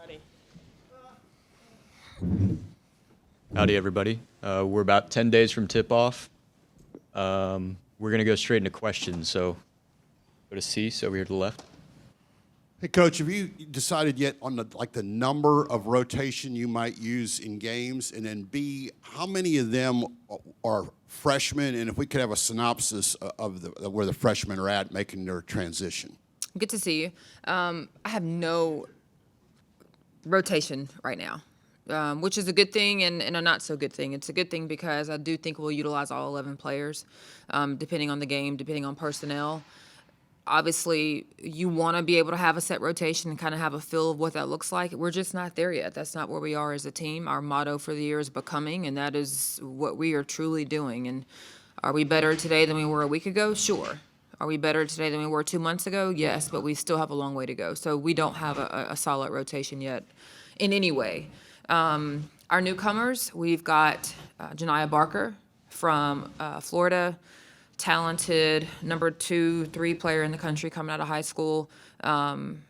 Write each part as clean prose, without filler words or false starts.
Ready. Howdy, everybody. We're about 10 days from tip-off. We're going to go straight into questions, so go to Cease over here to the left. Hey, Coach, have you decided yet on the number of rotation you might use in games? And then B, how many of them are freshmen? And if we could have a synopsis of where the freshmen are at making their transition. Good to see you. I have no rotation right now, which is a good thing and a not so good thing. It's a good thing because I do think we'll utilize all 11 players, depending on the game, depending on personnel. Obviously, you want to be able to have a set rotation and kind of have a feel of what that looks like. We're just not there yet. That's not where we are as a team. Our motto for the year is becoming, and that is what we are truly doing. And are we better today than we were a week ago? Sure. Are we better today than we were 2 months ago? Yes, but we still have a long way to go. So we don't have a solid rotation yet in any way. Our newcomers, we've got Janiah Barker from Florida, talented number 2, 3 player in the country coming out of high school. Can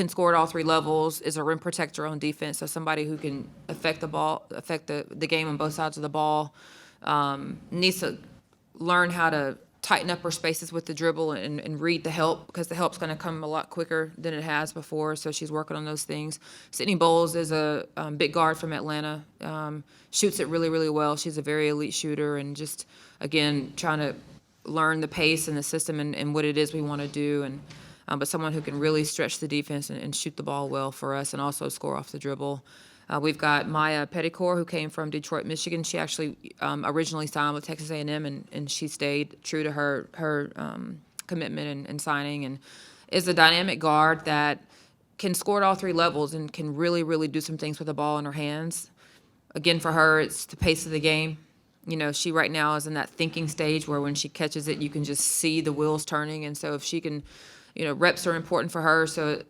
score at all 3 levels, is a rim protector on defense, so somebody who can affect the game on both sides of the ball. Needs to learn how to tighten up her spaces with the dribble and read the help, because the help's going to come a lot quicker than it has before, so she's working on those things. Sydney Bowles is a big guard from Atlanta, shoots it really, really well. She's a very elite shooter, and just, again, trying to learn the pace and the system and what it is we want to do, and but someone who can really stretch the defense and shoot the ball well for us and also score off the dribble. We've got Maya Petticore, who came from Detroit, Michigan. She actually originally signed with Texas A&M, and she stayed true to her commitment and signing, and is a dynamic guard that can score at all 3 levels and can really, really do some things with the ball in her hands. Again, for her, it's the pace of the game. You know, she right now is in that thinking stage where when she catches it, you can just see the wheels turning. And so if she can, reps are important for her. So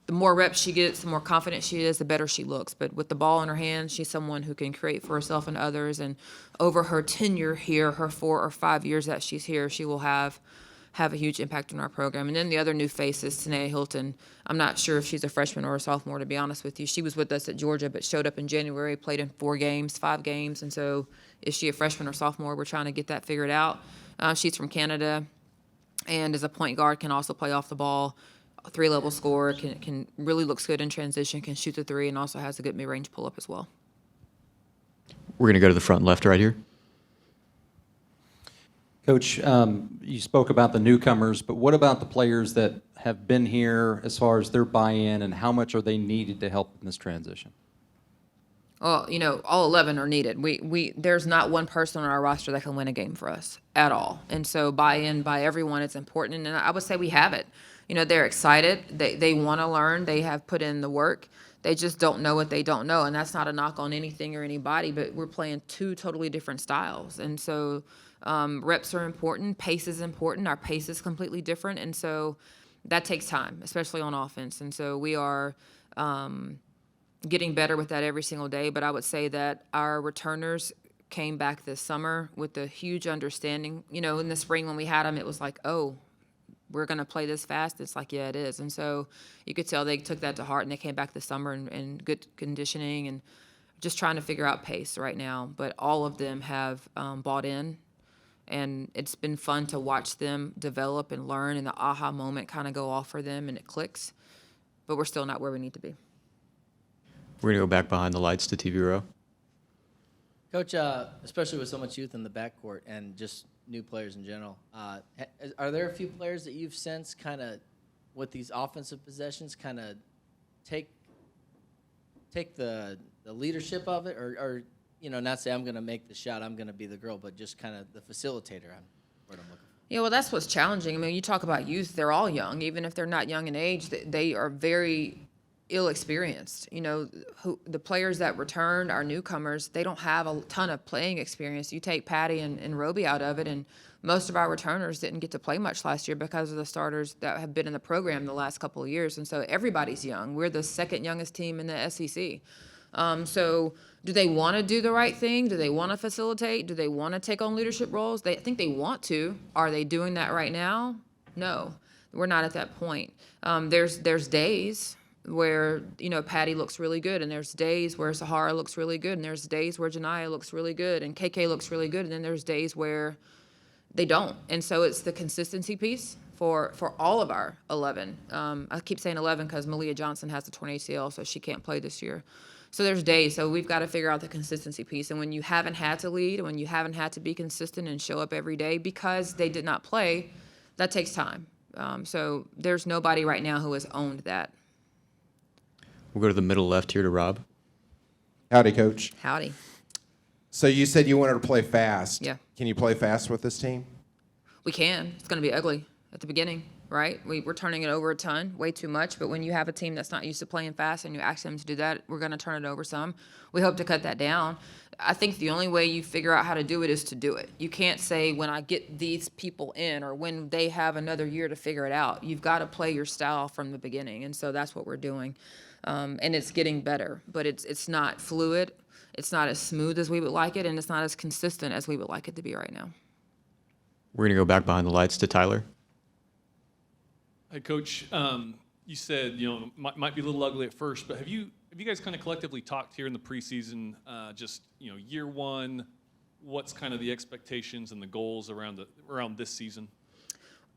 the more reps she gets, the more confident she is, the better she looks. But with the ball in her hands, she's someone who can create for herself and others. And over her tenure here, her 4 or 5 years that she's here, she will have a huge impact on our program. And then the other new face is Tanea Hilton. I'm not sure if she's a freshman or a sophomore, to be honest with you. She was with us at Georgia, but showed up in January, played in 5 games. And so is she a freshman or sophomore? We're trying to get that figured out. She's from Canada and is a point guard, can also play off the ball. 3-level scorer, can really looks good in transition, can shoot the 3, and also has a good mid-range pull-up as well. We're going to go to the front left right here. Coach, you spoke about the newcomers, but what about the players that have been here as far as their buy-in, and how much are they needed to help in this transition? Well, all 11 are needed. There's not one person on our roster that can win a game for us at all. And so buy-in by everyone is important, and I would say we have it. They're excited. They want to learn. They have put in the work. They just don't know what they don't know, and that's not a knock on anything or anybody, but we're playing 2 totally different styles. And so reps are important. Pace is important. Our pace is completely different, and so that takes time, especially on offense. And so we are getting better with that every single day, but I would say that our returners came back this summer with a huge understanding. In the spring when we had them, it was like, oh, we're going to play this fast. It's like, yeah, it is. And so you could tell they took that to heart, and they came back this summer in good conditioning and just trying to figure out pace right now. But all of them have bought in, and it's been fun to watch them develop and learn, and the aha moment kind of go off for them, and it clicks. But we're still not where we need to be. We're going to go back behind the lights to TV row. Coach, especially with so much youth in the backcourt and just new players in general, are there a few players that you've sensed kind of with these offensive possessions kind of take the leadership of it, or not say I'm going to make the shot, I'm going to be the girl, but just kind of the facilitator? What I'm looking for. Yeah, well, that's what's challenging. I mean, you talk about youth; they're all young, even if they're not young in age. They are very ill-experienced. The players that returned, our newcomers, they don't have a ton of playing experience. You take Patty and Roby out of it, and most of our returners didn't get to play much last year because of the starters that have been in the program the last couple of years. And so everybody's young. We're the 2nd youngest team in the SEC. So do they want to do the right thing? Do they want to facilitate? Do they want to take on leadership roles? I think they want to. Are they doing that right now? No, we're not at that point. There's days where, Patty looks really good, and there's days where Sahara looks really good, and there's days where Janiyah looks really good, and KK looks really good, and then there's days where they don't. And so it's the consistency piece for all of our 11. I keep saying 11 because Malia Johnson has the torn ACL, so she can't play this year. So there's days. So we've got to figure out the consistency piece. And when you haven't had to lead, when you haven't had to be consistent and show up every day because they did not play, that takes time. So there's nobody right now who has owned that. We'll go to the middle left here to Rob. Howdy, Coach. Howdy. So you said you wanted to play fast. Yeah. Can you play fast with this team? We can. It's going to be ugly at the beginning, right? We're turning it over a ton, way too much. But when you have a team that's not used to playing fast and you ask them to do that, we're going to turn it over some. We hope to cut that down. I think the only way you figure out how to do it is to do it. You can't say when I get these people in or when they have another year to figure it out. You've got to play your style from the beginning. And so that's what we're doing. And it's getting better, but it's not fluid. It's not as smooth as we would like it, and it's not as consistent as we would like it to be right now. We're going to go back behind the lights to Tyler. Hey, Coach, you said, might be a little ugly at first, but have you guys kind of collectively talked here in the preseason, just, year one, what's kind of the expectations and the goals around this season?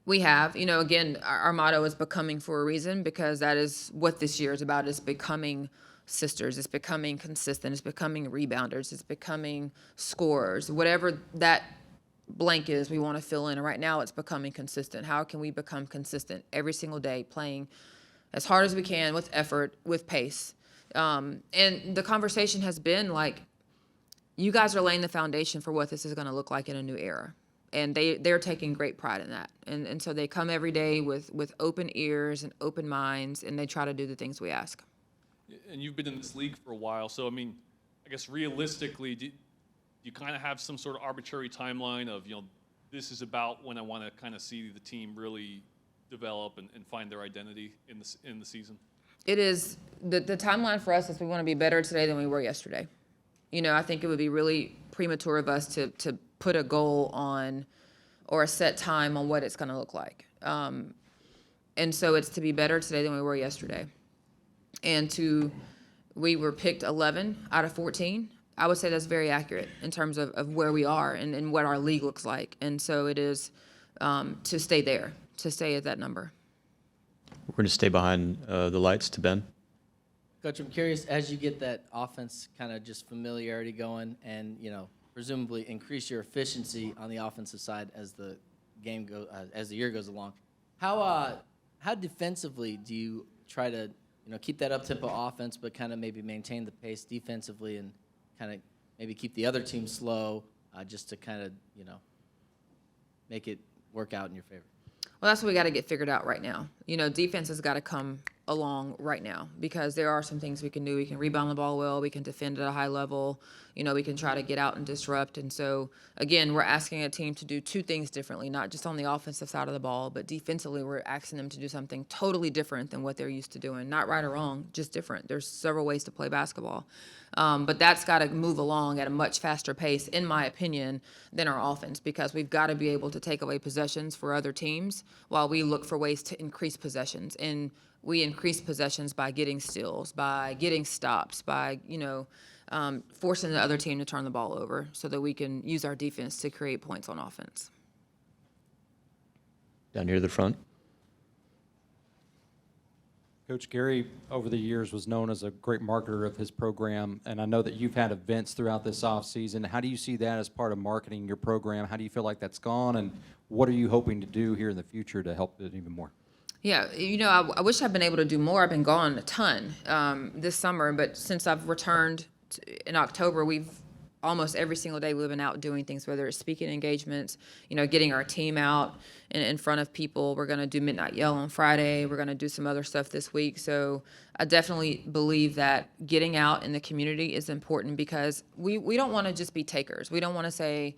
We have, again, our motto is becoming for a reason because that is what this year is about, is becoming sisters. It's becoming consistent. It's becoming rebounders. It's becoming scorers. Whatever that blank is we want to fill in. And right now it's becoming consistent. How can we become consistent every single day, playing as hard as we can with effort, with pace? And the conversation has been like, you guys are laying the foundation for what this is going to look like in a new era. And they're taking great pride in that. And so they come every day with open ears and open minds, and they try to do the things we ask. And you've been in this league for a while, so, I guess realistically, do you kind of have some sort of arbitrary timeline of, this is about when I want to kind of see the team really develop and find their identity in the season? It is, the timeline for us is we want to be better today than we were yesterday. I think it would be really premature of us to put a goal on or a set time on what it's going to look like. And so it's to be better today than we were yesterday. And we were picked 11 out of 14. I would say that's very accurate in terms of where we are and what our league looks like. And so it is to stay there, to stay at that number. We're going to stay behind the lights to Ben. Coach, I'm curious, as you get that offense kind of just familiarity going and, presumably increase your efficiency on the offensive side as the as the year goes along, how defensively do you try to keep that up-tempo offense, but kind of maybe maintain the pace defensively and kind of maybe keep the other team slow, just to kind of, make it work out in your favor? Well, that's what we got to get figured out right now. Defense has got to come along right now because there are some things we can do. We can rebound the ball well. We can defend at a high level. We can try to get out and disrupt. And so, again, we're asking a team to do two things differently, not just on the offensive side of the ball, but defensively we're asking them to do something totally different than what they're used to doing. Not right or wrong, just different. There's several ways to play basketball. But that's got to move along at a much faster pace, in my opinion, than our offense because we've got to be able to take away possessions for other teams while we look for ways to increase possessions. And we increase possessions by getting steals, by getting stops, by, forcing the other team to turn the ball over so that we can use our defense to create points on offense. Down here to the front. Coach Gary, over the years, was known as a great marketer of his program, and I know that you've had events throughout this offseason. How do you see that as part of marketing your program? How do you feel like that's gone, and what are you hoping to do here in the future to help it even more? Yeah, I wish I'd been able to do more. I've been gone a ton this summer, but since I've returned in October, we've almost every single day we've been out doing things, whether it's speaking engagements, getting our team out in front of people. We're going to do Midnight Yell on Friday. We're going to do some other stuff this week. So I definitely believe that getting out in the community is important because we don't want to just be takers. We don't want to say,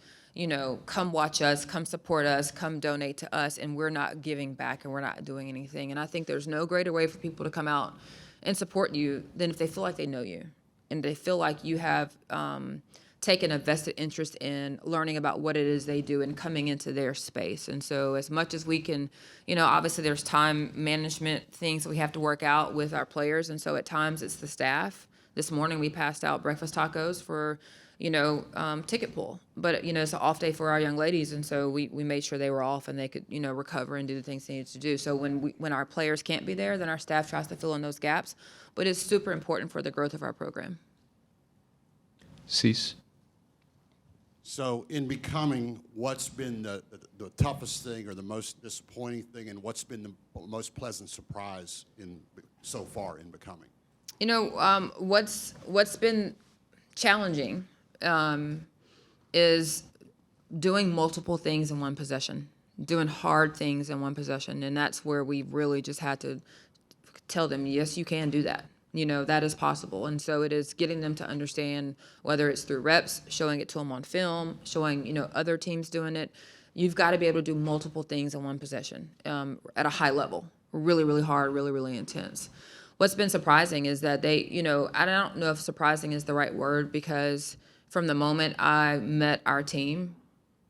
come watch us, come support us, come donate to us, and we're not giving back and we're not doing anything. And I think there's no greater way for people to come out and support you than if they feel like they know you and they feel like you have taken a vested interest in learning about what it is they do and coming into their space. And so as much as we can, obviously there's time management things that we have to work out with our players. And so at times it's the staff. This morning we passed out breakfast tacos for, ticket pool. But, it's an off day for our young ladies. And so we made sure they were off and they could, recover and do the things they needed to do. So when our players can't be there, then our staff tries to fill in those gaps. But it's super important for the growth of our program. Cease. So in becoming, what's been the toughest thing or the most disappointing thing, and what's been the most pleasant surprise so far in becoming? What's been challenging is doing multiple things in one possession, doing hard things in one possession. And that's where we really just had to tell them, yes, you can do that. That is possible. And so it is getting them to understand, whether it's through reps, showing it to them on film, showing, other teams doing it. You've got to be able to do multiple things in one possession at a high level, really, really hard, really, really intense. What's been surprising is that they, I don't know if surprising is the right word, because from the moment I met our team,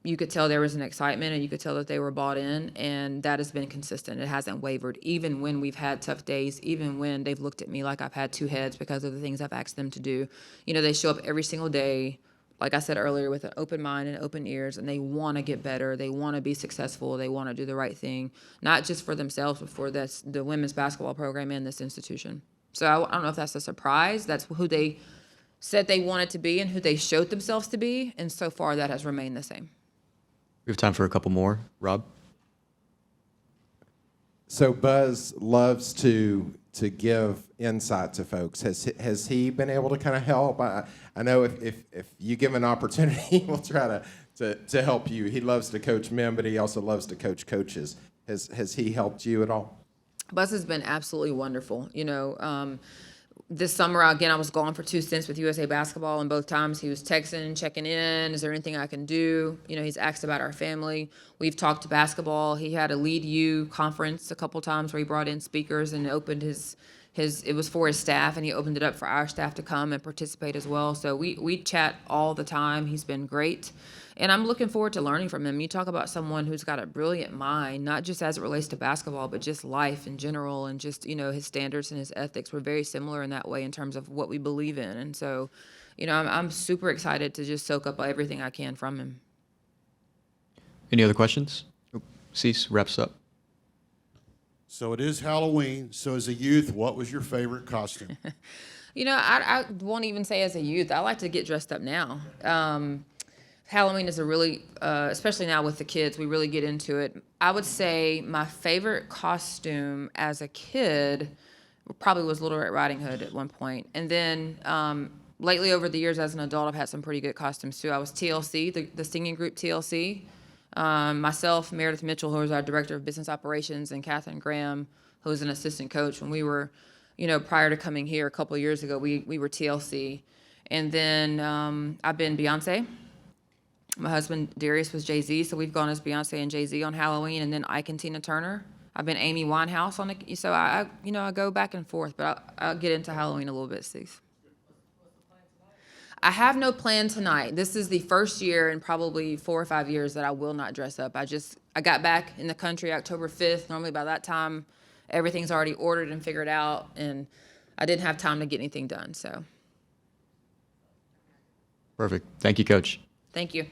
you could tell there was an excitement and you could tell that they were bought in, and that has been consistent. It hasn't wavered, even when we've had tough days, even when they've looked at me like I've had two heads because of the things I've asked them to do. They show up every single day, like I said earlier, with an open mind and open ears, and they want to get better. They want to be successful. They want to do the right thing, not just for themselves, but for the women's basketball program and this institution. So I don't know if that's a surprise. That's who they said they wanted to be and who they showed themselves to be, and so far that has remained the same. We have time for a couple more. Rob? So Buzz loves to give insight to folks. Has he been able to kind of help? I know if you give him an opportunity, we'll try to help you. He loves to coach men, but he also loves to coach coaches. Has he helped you at all? Buzz has been absolutely wonderful. This summer, again, I was gone for 2 stints with USA Basketball, and both times he was texting, checking in. Is there anything I can do? He's asked about our family. We've talked basketball. He had a Lead You conference a couple times where he brought in speakers and opened it was for his staff, and he opened it up for our staff to come and participate as well. So we chat all the time. He's been great. And I'm looking forward to learning from him. You talk about someone who's got a brilliant mind, not just as it relates to basketball, but just life in general, and just, his standards and his ethics. We're very similar in that way in terms of what we believe in. And so, I'm super excited to just soak up everything I can from him. Any other questions? Cease wraps up. So it is Halloween. So as a youth, what was your favorite costume? I won't even say as a youth. I like to get dressed up now. Halloween is a really, especially now with the kids, we really get into it. I would say my favorite costume as a kid probably was Little Red Riding Hood at one point. And then lately over the years as an adult, I've had some pretty good costumes too. I was TLC, the singing group TLC. Myself, Meredith Mitchell, who was our director of business operations, and Catherine Graham, who was an assistant coach. When we were, prior to coming here a couple of years ago, we were TLC. And then I've been Beyonce. My husband, Darius, was Jay-Z, so we've gone as Beyonce and Jay-Z on Halloween, and then Ike and Tina Turner. I've been Amy Winehouse on it, so I go back and forth, but I'll get into Halloween a little bit, Steve. I have no plan tonight. This is the first year in probably 4 or 5 years that I will not dress up. I got back in the country October 5th. Normally by that time, everything's already ordered and figured out, and I didn't have time to get anything done, so. Perfect. Thank you, Coach. Thank you.